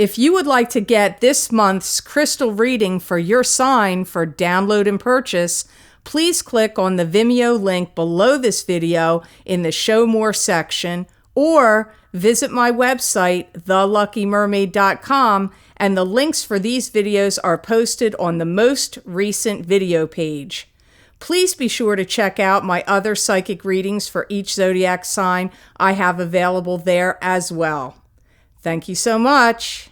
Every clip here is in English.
If you would like to get this month's crystal reading for your sign for download and purchase, please click on the Vimeo link below this video in the Show More section, or visit my website, theluckymermaid.com, and the links for these videos are posted on the most recent video page. Please be sure to check out my other psychic readings for each zodiac sign I have available there as well. Thank you so much.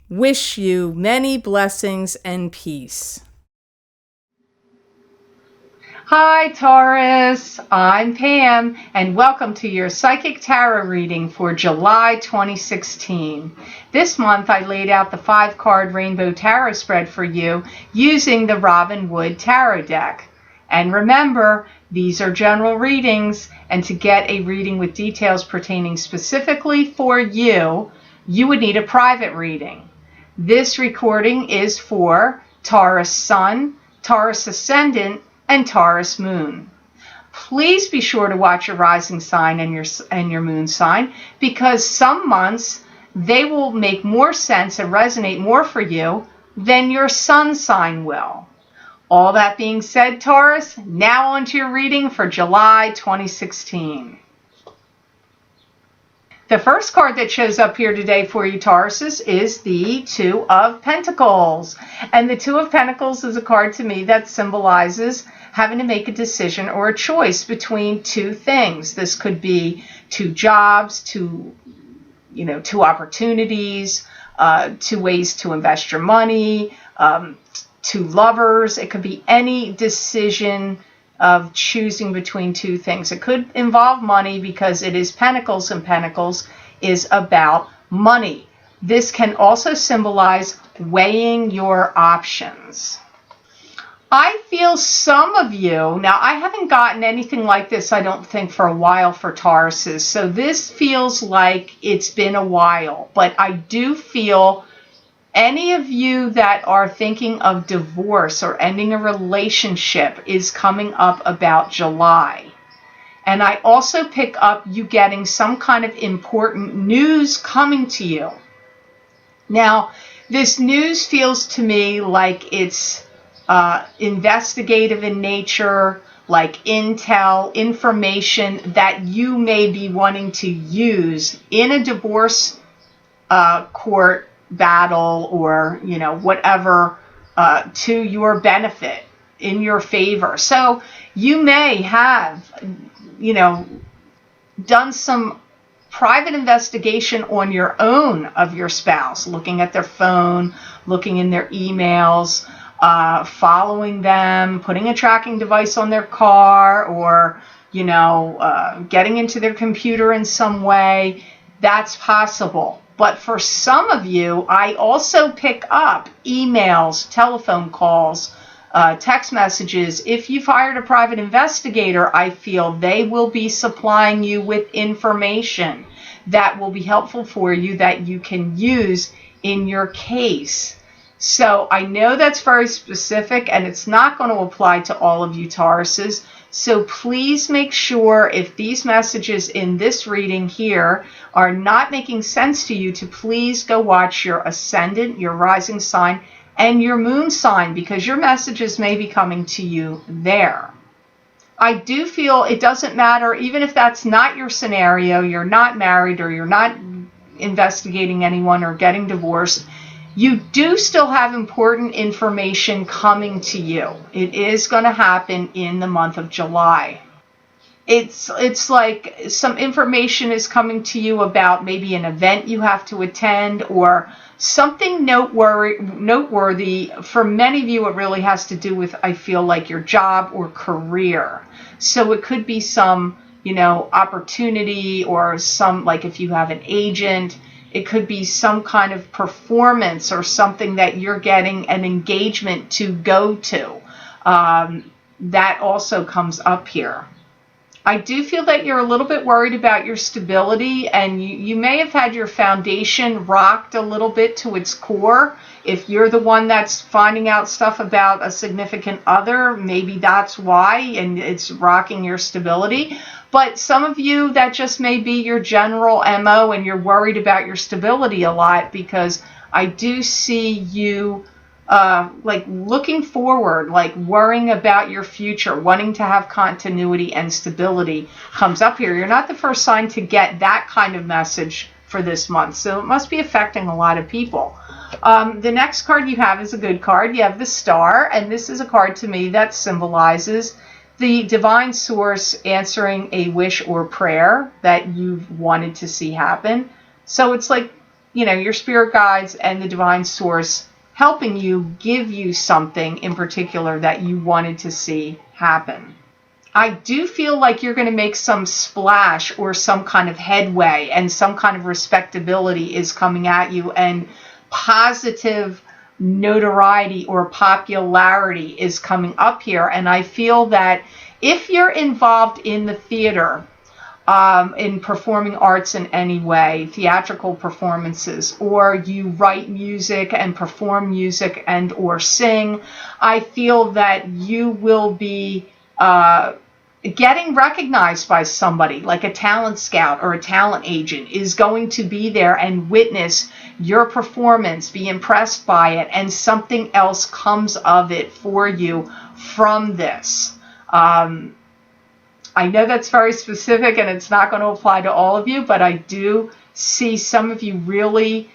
Wish you many blessings and peace. Hi Taurus, I'm Pam, and welcome to your Psychic Tarot reading for July 2016. This month I laid out the 5-card Rainbow Tarot spread for you using the Robin Wood Tarot deck. And remember, these are general readings, and to get a reading with details pertaining specifically for you, you would need a private reading. This recording is for Taurus Sun, Taurus Ascendant, and Taurus Moon. Please be sure to watch your rising sign and your moon sign, because some months they will make more sense and resonate more for you than your sun sign will. All that being said, Taurus, now on to your reading for July 2016. The first card that shows up here today for you, Tauruses, is the Two of Pentacles. And the Two of Pentacles is a card to me that symbolizes having to make a decision or a choice between two things. This could be two jobs, two opportunities, two ways to invest your money, two lovers. It could be any decision of choosing between two things. It could involve money because it is Pentacles, and Pentacles is about money. This can also symbolize weighing your options. I feel some of you, now I haven't gotten anything like this, I don't think, for a while for Tauruses, so this feels like it's been a while, but I do feel any of you that are thinking of divorce or ending a relationship is coming up about July. And I also pick up you getting some kind of important news coming to you. Now, this news feels to me like it's investigative in nature, like intel, information that you may be wanting to use in a divorce court battle, or whatever, to your benefit, in your favor. So you may have done some private investigation on your own of your spouse, looking at their phone, looking in their emails, following them, putting a tracking device on their car, or getting into their computer in some way. That's possible. But for some of you, I also pick up emails, telephone calls, text messages. If you've hired a private investigator, I feel they will be supplying you with information that will be helpful for you that you can use in your case. So I know that's very specific, and it's not going to apply to all of you Tauruses. So please make sure, if these messages in this reading here are not making sense to you, to please go watch your ascendant, your rising sign, and your moon sign, because your messages may be coming to you there. I do feel it doesn't matter, even if that's not your scenario, you're not married, or you're not investigating anyone or getting divorced, you do still have important information coming to you. It is going to happen in the month of July. It's like some information is coming to you about maybe an event you have to attend, or something noteworthy. For many of you, it really has to do with, I feel like, your job or career. So it could be some, opportunity, or some, like if you have an agent, it could be some kind of performance or something that you're getting an engagement to go to. That also comes up here. I do feel that you're a little bit worried about your stability, and you may have had your foundation rocked a little bit to its core. If you're the one that's finding out stuff about a significant other, maybe that's why, and it's rocking your stability. But some of you, that just may be your general MO, and you're worried about your stability a lot, because I do see you like looking forward, like worrying about your future, wanting to have continuity and stability comes up here. You're not the first sign to get that kind of message for this month, so it must be affecting a lot of people. The next card you have is a good card. You have the Star, and this is a card to me that symbolizes the divine source answering a wish or prayer that you've wanted to see happen. So it's like, you know, your spirit guides and the divine source helping you give you something in particular that you wanted to see happen. I do feel like you're going to make some splash or some kind of headway, and some kind of respectability is coming at you, and positive notoriety or popularity is coming up here. And I feel that if you're involved in the theater, in performing arts in any way, theatrical performances, or you write music and perform music and or sing, I feel that you will be getting recognized by somebody, like a talent scout or a talent agent is going to be there and witness your performance, be impressed by it, and something else comes of it for you from this. I know that's very specific and it's not going to apply to all of you, but I do see some of you really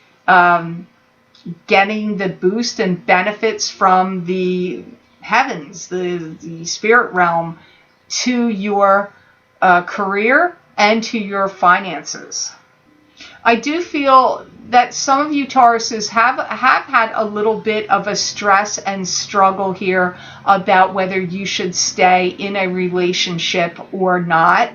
getting the boost and benefits from the heavens, the spirit realm, to your career and to your finances. I do feel that some of you Tauruses have had a little bit of a stress and struggle here about whether you should stay in a relationship or not,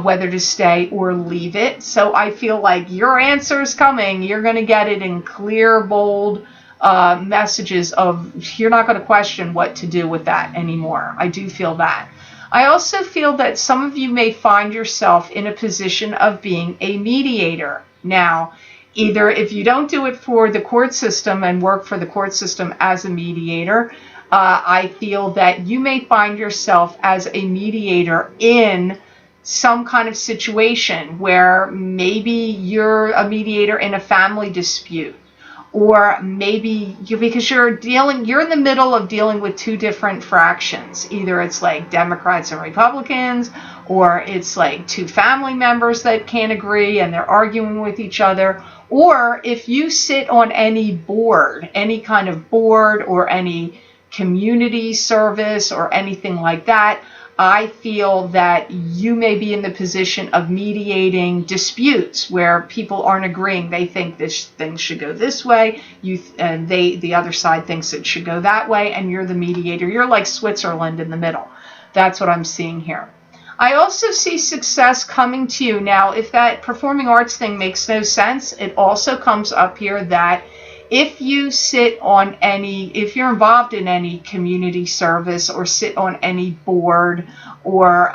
whether to stay or leave it. So I feel like your answer is coming. You're going to get it in clear, bold messages of you're not going to question what to do with that anymore. I do feel that. I also feel that some of you may find yourself in a position of being a mediator. Now, either if you don't do it for the court system and work for the court system as a mediator, I feel that you may find yourself as a mediator in some kind of situation where maybe you're a mediator in a family dispute, or maybe because you're in the middle of dealing with two different fractions. Either it's like Democrats and Republicans, or it's like two family members that can't agree and they're arguing with each other. Or if you sit on any board, any kind of board or any community service or anything like that, I feel that you may be in the position of mediating disputes where people aren't agreeing. They think this thing should go this way, the other side thinks it should go that way, and you're the mediator. You're like Switzerland in the middle. That's what I'm seeing here. I also see success coming to you. Now, if that performing arts thing makes no sense, it also comes up here that if you're involved in any community service or sit on any board or,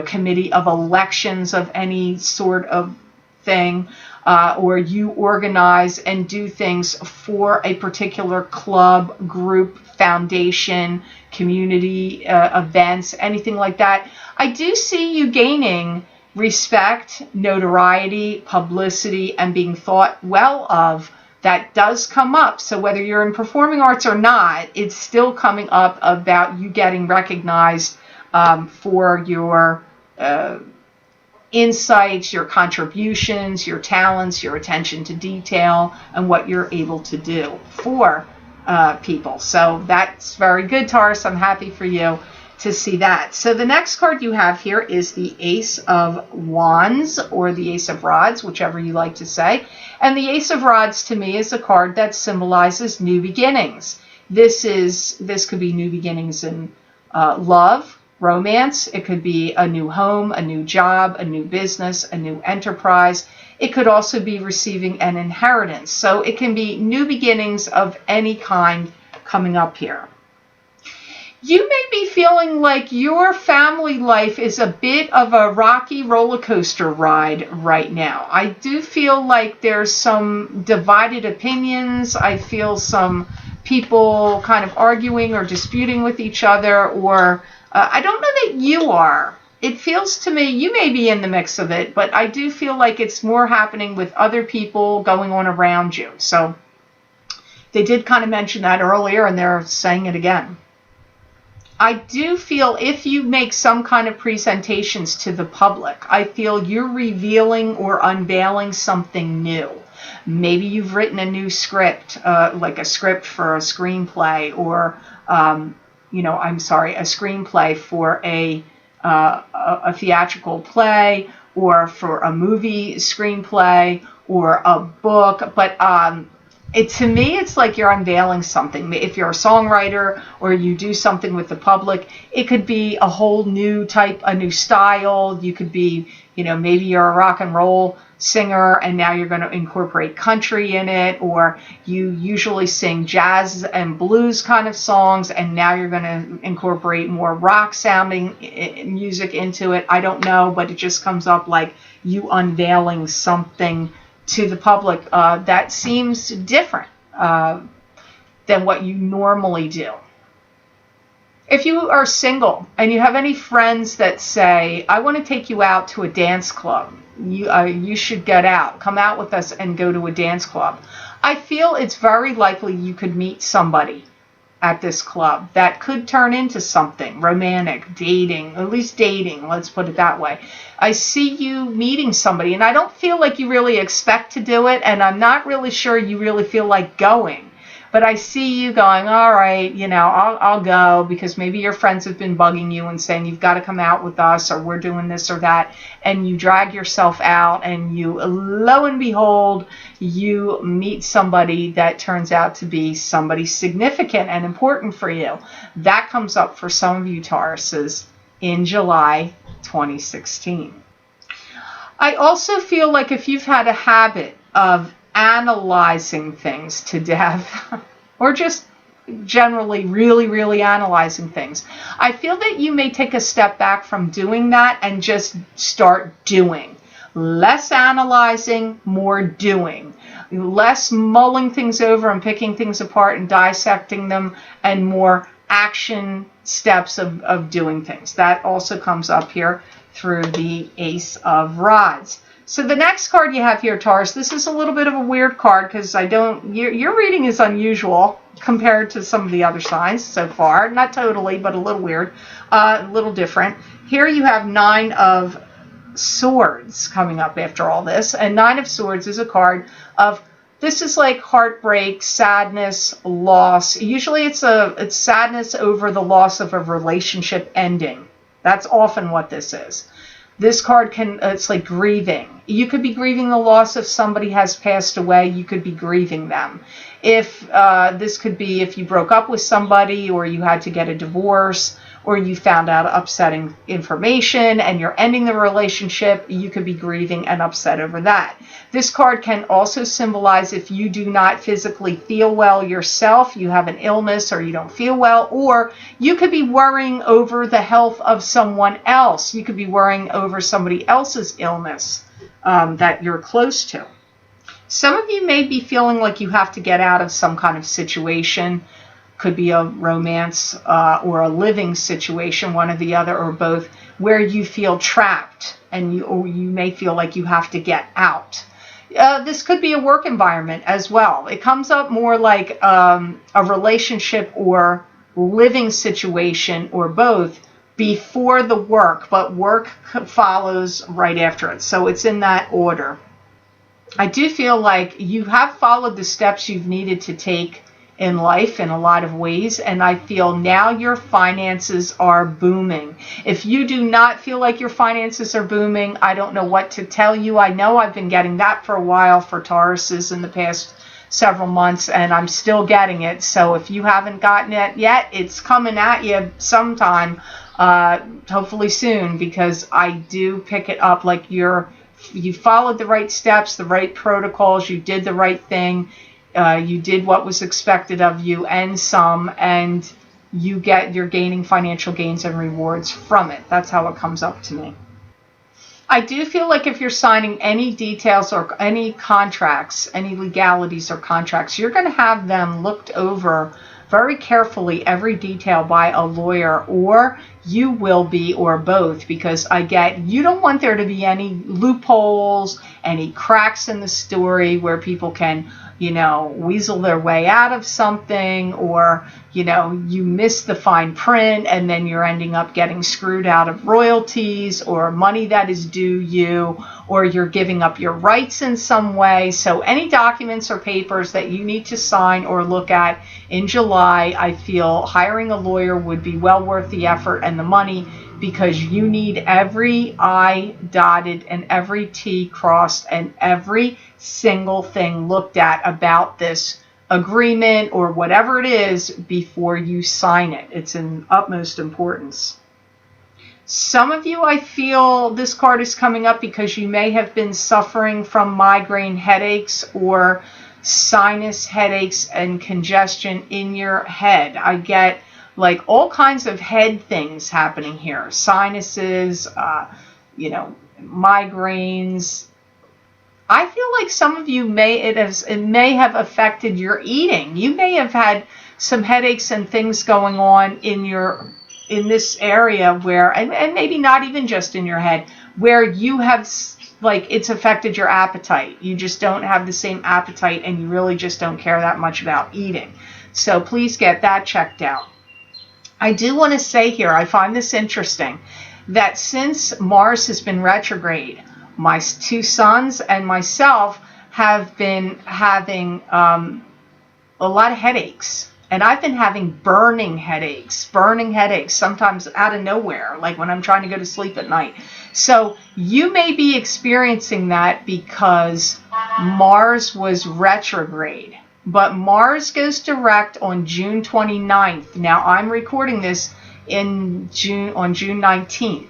committee of elections of any sort of thing, or you organize and do things for a particular club, group, foundation, community events, anything like that, I do see you gaining respect, notoriety, publicity, and being thought well of. That does come up. So whether you're in performing arts or not, it's still coming up about you getting recognized for your insights, your contributions, your talents, your attention to detail, and what you're able to do for people. So that's very good, Taurus. I'm happy for you to see that. So the next card you have here is the Ace of Wands, or the Ace of Rods, whichever you like to say. And the Ace of Rods to me is a card that symbolizes new beginnings. This could be new beginnings in love, romance. It could be a new home, a new job, a new business, a new enterprise. It could also be receiving an inheritance. So it can be new beginnings of any kind coming up here. You may be feeling like your family life is a bit of a rocky roller coaster ride right now. I do feel like there's some divided opinions. I feel some people kind of arguing or disputing with each other, or I don't know that you are. It feels to me you may be in the mix of it, but I do feel like it's more happening with other people going on around you. So They did kind of mention that earlier, and they're saying it again. I do feel if you make some kind of presentations to the public, I feel you're revealing or unveiling something new. Maybe you've written a new script, like a script for a screenplay, or a screenplay for a theatrical play, or for a movie screenplay, or a book. But to me, it's like you're unveiling something. If you're a songwriter or you do something with the public, it could be a whole new type, a new style. You could be, maybe you're a rock and roll singer and now you're going to incorporate country in it, or you usually sing jazz and blues kind of songs and now you're going to incorporate more rock sounding music into it. I don't know, but it just comes up like you unveiling something to the public that seems different than what you normally do. If you are single and you have any friends that say, I want to take you out to a dance club, you should get out, come out with us and go to a dance club. I feel it's very likely you could meet somebody at this club that could turn into something romantic, dating, at least dating, let's put it that way. I see you meeting somebody, and I don't feel like you really expect to do it, and I'm not really sure you really feel like going. But I see you going, all right, I'll go, because maybe your friends have been bugging you and saying you've got to come out with us, or we're doing this or that, and you drag yourself out, and you, lo and behold, you meet somebody that turns out to be somebody significant and important for you. That comes up for some of you Tauruses in July 2016. I also feel like if you've had a habit of analyzing things to death, or just generally really, really analyzing things, I feel that you may take a step back from doing that and just start doing. Less analyzing, more doing. Less mulling things over and picking things apart and dissecting them, and more action steps of doing things. That also comes up here through the Ace of Rods. So the next card you have here, Taurus, this is a little bit of a weird card because your reading is unusual compared to some of the other signs so far. Not totally, but a little weird, a little different. Here you have 9 of Swords coming up after all this. And 9 of Swords is a card of, this is like heartbreak, sadness, loss. Usually it's sadness over the loss of a relationship ending. That's often what this is. This card it's like grieving. You could be grieving the loss of somebody has passed away. You could be grieving them. This could be if you broke up with somebody, or you had to get a divorce, or you found out upsetting information and you're ending the relationship, you could be grieving and upset over that. This card can also symbolize if you do not physically feel well yourself, you have an illness or you don't feel well, or you could be worrying over the health of someone else. You could be worrying over somebody else's illness that you're close to. Some of you may be feeling like you have to get out of some kind of situation. Could be a romance or a living situation, one or the other, or both, where you feel trapped and you may feel like you have to get out. This could be a work environment as well. It comes up more like a relationship or living situation, or both, before the work, but work follows right after it. So it's in that order. I do feel like you have followed the steps you've needed to take in life in a lot of ways, and I feel now your finances are booming. If you do not feel like your finances are booming, I don't know what to tell you. I know I've been getting that for a while for Tauruses in the past several months, and I'm still getting it. So if you haven't gotten it yet, it's coming at you sometime, hopefully soon, because I do pick it up like you followed the right steps, the right protocols, you did the right thing. You did what was expected of you and some, and you're gaining financial gains and rewards from it. That's how it comes up to me. I do feel like if you're signing any details or any contracts, any legalities or contracts, you're going to have them looked over very carefully, every detail, by a lawyer, or you will be, or both, because you don't want there to be any loopholes, any cracks in the story where people can weasel their way out of something, or, you miss the fine print and then you're ending up getting screwed out of royalties or money that is due you, or you're giving up your rights in some way. So any documents or papers that you need to sign or look at in July, I feel hiring a lawyer would be well worth the effort and the money, because you need every I dotted and every T crossed and every single thing looked at about this agreement or whatever it is before you sign it. It's in utmost importance. Some of you, I feel this card is coming up because you may have been suffering from migraine headaches or sinus headaches and congestion in your head. I get like all kinds of head things happening here. Sinuses, migraines. I feel like some of you it may have affected your eating. You may have had some headaches and things going on in this area where, and maybe not even just in your head, where you have, like, it's affected your appetite. You just don't have the same appetite and you really just don't care that much about eating. So please get that checked out. I do want to say here, I find this interesting, that since Mars has been retrograde, my two sons and myself have been having a lot of headaches. And I've been having burning headaches, sometimes out of nowhere, like when I'm trying to go to sleep at night. So you may be experiencing that because Mars was retrograde. But Mars goes direct on June 29th. Now, I'm recording this on June 19th.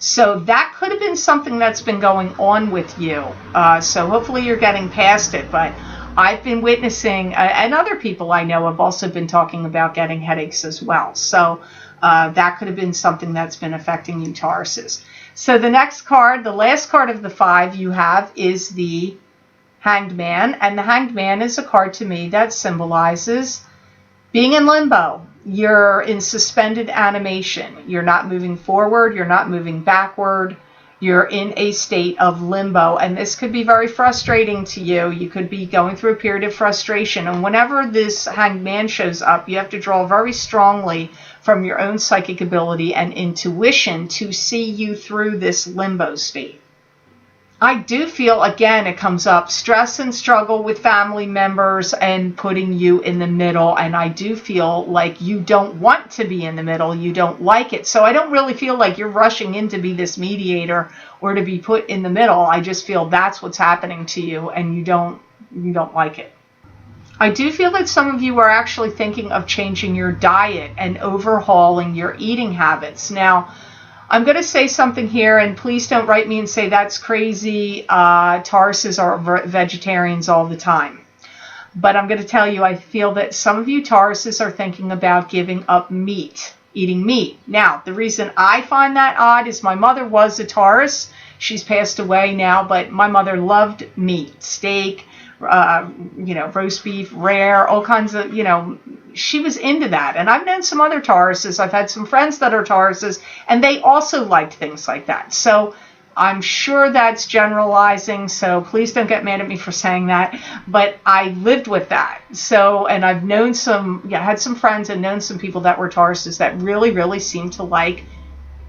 So that could have been something that's been going on with you. So hopefully you're getting past it. But I've been witnessing, and other people I know have also been talking about getting headaches as well. So that could have been something that's been affecting you, Tauruses. So the next card, the last card of the 5 you have, is the Hanged Man. And the Hanged Man is a card to me that symbolizes being in limbo. You're in suspended animation. You're not moving forward. You're not moving backward. You're in a state of limbo. And this could be very frustrating to you. You could be going through a period of frustration. And whenever this Hanged Man shows up, you have to draw very strongly from your own psychic ability and intuition to see you through this limbo state. I do feel, again, it comes up, stress and struggle with family members and putting you in the middle. And I do feel like you don't want to be in the middle. You don't like it. So I don't really feel like you're rushing in to be this mediator or to be put in the middle. I just feel that's what's happening to you and you don't like it. I do feel that some of you are actually thinking of changing your diet and overhauling your eating habits. Now, I'm going to say something here, and please don't write me and say that's crazy. Tauruses are vegetarians all the time. But I'm going to tell you, I feel that some of you Tauruses are thinking about giving up meat, eating meat. Now, the reason I find that odd is my mother was a Taurus. She's passed away now, but my mother loved meat, steak, roast beef, rare, all kinds of, she was into that. And I've known some other Tauruses. I've had some friends that are Tauruses, and they also liked things like that. So I'm sure that's generalizing, so please don't get mad at me for saying that. But I lived with that. So, and I've known had some friends and known some people that were Tauruses that really, really seemed to like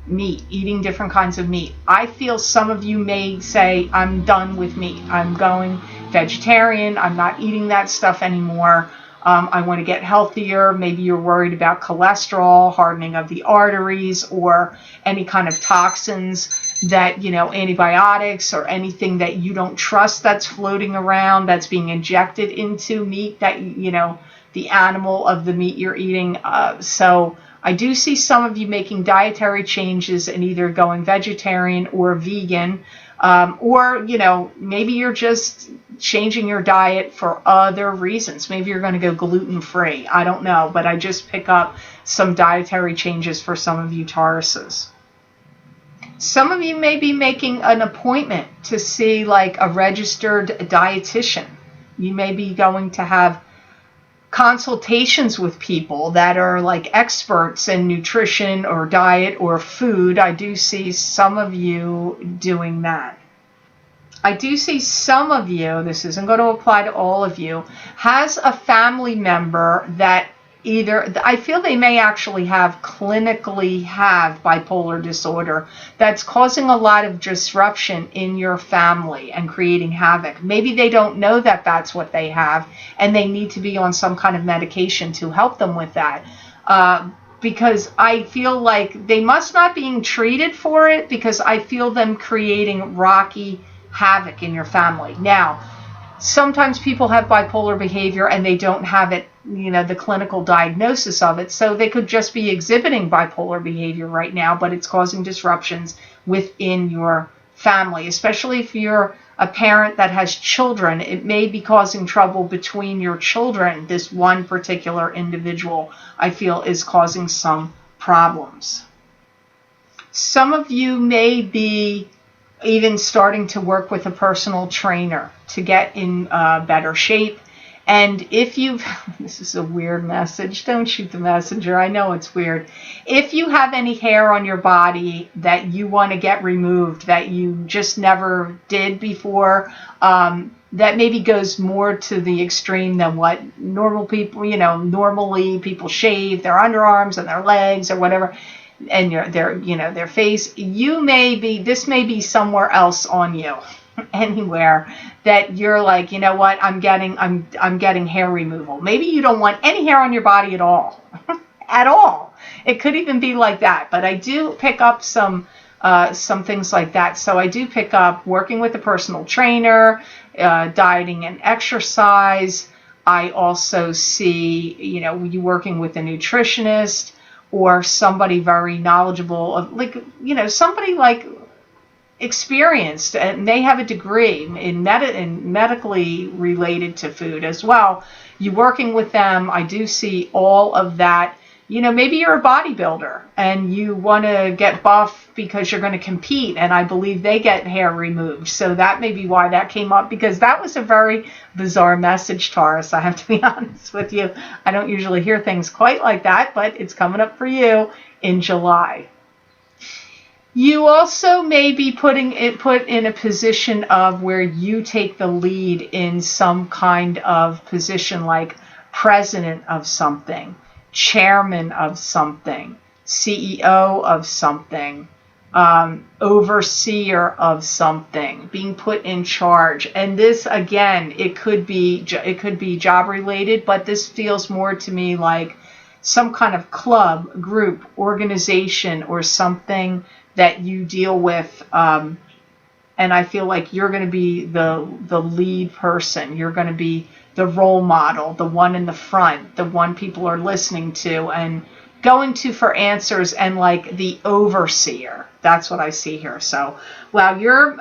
meat, eating different kinds of meat. I feel some of you may say, I'm done with meat. I'm going vegetarian. I'm not eating that stuff anymore. I want to get healthier. Maybe you're worried about cholesterol, hardening of the arteries, or any kind of toxins that, antibiotics or anything that you don't trust that's floating around, that's being injected into meat, that, the animal of the meat you're eating. So I do see some of you making dietary changes and either going vegetarian or vegan, or, maybe you're just changing your diet for other reasons. Maybe you're going to go gluten-free. I don't know, but I just pick up some dietary changes for some of you Tauruses. Some of you may be making an appointment to see like a registered dietitian. You may be going to have consultations with people that are like experts in nutrition or diet or food. I do see some of you doing that. I do see some of you, this isn't going to apply to all of you, has a family member that either, I feel they may actually clinically have bipolar disorder that's causing a lot of disruption in your family and creating havoc. Maybe they don't know that that's what they have, and they need to be on some kind of medication to help them with that. Because I feel like they must not being treated for it, because I feel them creating rocky havoc in your family. Now, sometimes people have bipolar behavior and they don't have it, the clinical diagnosis of it. So they could just be exhibiting bipolar behavior right now, but it's causing disruptions within your family, especially if you're a parent that has children. It may be causing trouble between your children. This one particular individual, I feel, is causing some problems. Some of you may be even starting to work with a personal trainer to get in better shape. And if you've, this is a weird message, don't shoot the messenger, I know it's weird. If you have any hair on your body that you want to get removed, that you just never did before, that maybe goes more to the extreme than what normal people, normally people shave their underarms and their legs or whatever, and their face, this may be somewhere else on you, anywhere that you're like, you know what, I'm getting hair removal. Maybe you don't want any hair on your body at all. At all. It could even be like that, but I do pick up some things like that. So I do pick up working with a personal trainer, dieting and exercise. I also see, you working with a nutritionist, or somebody very knowledgeable of, somebody like experienced, and they have a degree in medically related to food as well. You working with them, I do see all of that. Maybe you're a bodybuilder and you want to get buff because you're going to compete, and I believe they get hair removed. So that may be why that came up, because that was a very bizarre message, Taurus. I have to be honest with you. I don't usually hear things quite like that, but it's coming up for you in July. You also may be put in a position of where you take the lead in some kind of position, like president of something, chairman of something, CEO of something, overseer of something, being put in charge. And this, again, it could be job related, but this feels more to me like some kind of club, group, organization, or something that you deal with. And I feel like you're going to be the lead person. You're going to be the role model, the one in the front, the one people are listening to and going to for answers, and like the overseer. That's what I see here. So, wow, your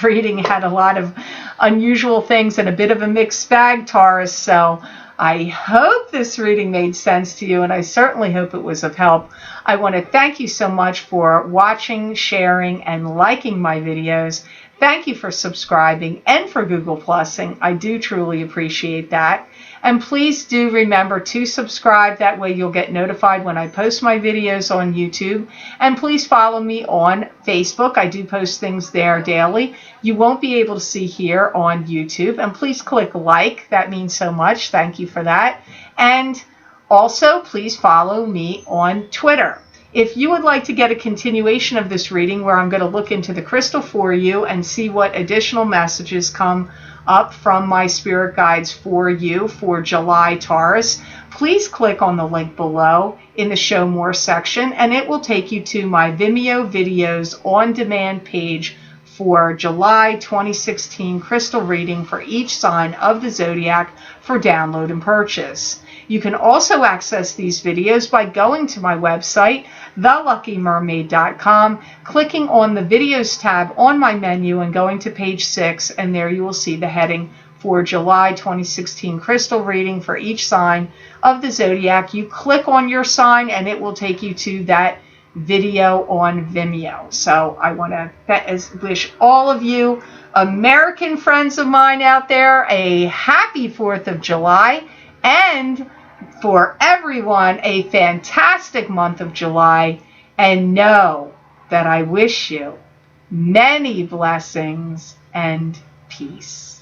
reading had a lot of unusual things and a bit of a mixed bag, Taurus. So I hope this reading made sense to you, and I certainly hope it was of help. I want to thank you so much for watching, sharing, and liking my videos. Thank you for subscribing and for Google Plusing. I do truly appreciate that. And please do remember to subscribe. That way you'll get notified when I post my videos on YouTube. And please follow me on Facebook. I do post things there daily. You won't be able to see here on YouTube. And please click like. That means so much. Thank you for that. And also, please follow me on Twitter. If you would like to get a continuation of this reading, where I'm going to look into the crystal for you and see what additional messages come up from my spirit guides for you for July, Taurus, please click on the link below in the Show More section, and it will take you to my Vimeo videos on demand page for July 2016 crystal reading for each sign of the zodiac for download and purchase. You can also access these videos by going to my website, theluckymermaid.com, clicking on the videos tab on my menu and going to page 6, and there you will see the heading for July 2016 crystal reading for each sign of the zodiac. You click on your sign and it will take you to that video on Vimeo. So I want to wish all of you American friends of mine out there a happy 4th of July, and for everyone a fantastic month of July, and know that I wish you many blessings and peace.